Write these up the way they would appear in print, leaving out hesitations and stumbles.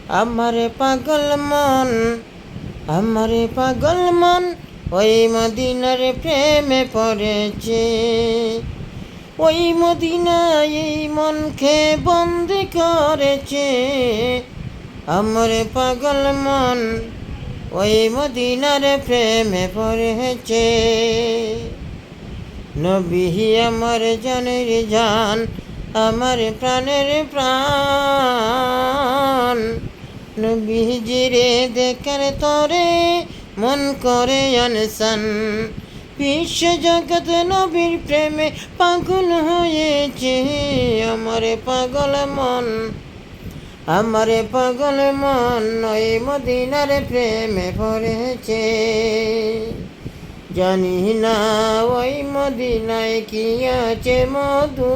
আমারে পাগল মন ওই মদিনার প্রেমে পড়েছে। ওই মদিনায় এই মনকে বন্দি করেছে। আমার পাগল মন ওই মদিনার প্রেমে পড়েছে। নবী আমার জানের জান, আমার প্রাণের প্রাণ। নবীজিরে দেখার তরে মন করে আনসান। বিশ্ব জগৎ নবীর প্রেমে পাগল হয়েছে। আমারে পাগল মন ওই মদিনার প্রেমে পড়েছে। জানি না ওই মদিনায় কি আছে মধু।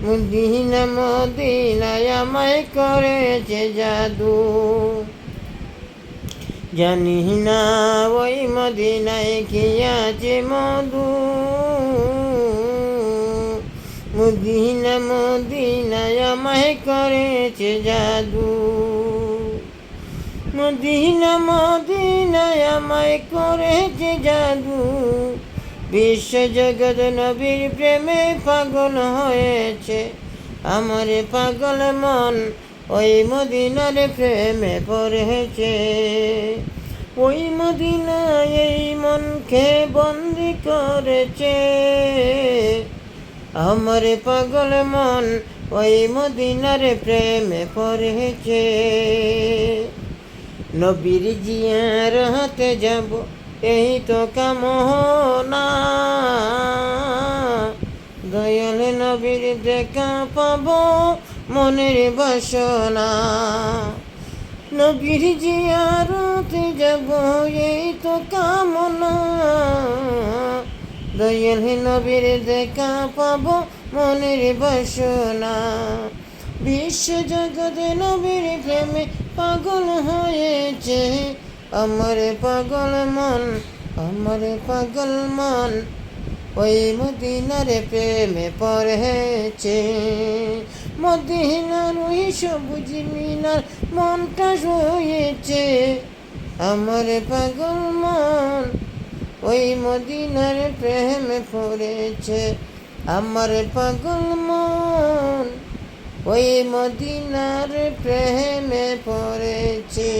মদিনায় আমায় করেছে জাদু। জানি না ওই মদিনায় কি আছে মধু। মদিনায় আমায় করেছে জাদু। মদিনায় আমায় করেছে জাদু। বিশ্ব জগৎ নবীর প্রেমে পাগল হয়েছে। আমার পাগল মন ওই মদিনার প্রেমে পড়েছে। ওই মদিনায় এই মনকে বন্দি করেছে। আমার পাগল মন ওই মদিনার প্রেমে পড়েছে। নবীর জিয়ারতে যাব এই তো কামনা। দয়াল নবীর দেখা পাবো মনের বাসনা। নবীর জিয়ারতে যাব এই তো কামনা। দয়াল নবীর দেখা পাবো মনের বাসনা। বিশ্ব জগৎ নবীর প্রেমে পাগল হয়েছে। আমার পাগল মন ওই মদিনার প্রেমে পড়েছে। মদিনার ওই সবুজ মিনার মনটা রয়েছে। আমার পাগল মন ওই মদিনার প্রেমে পড়েছে। আমার পাগল মন ওই মদিনার প্রেমে পড়েছে।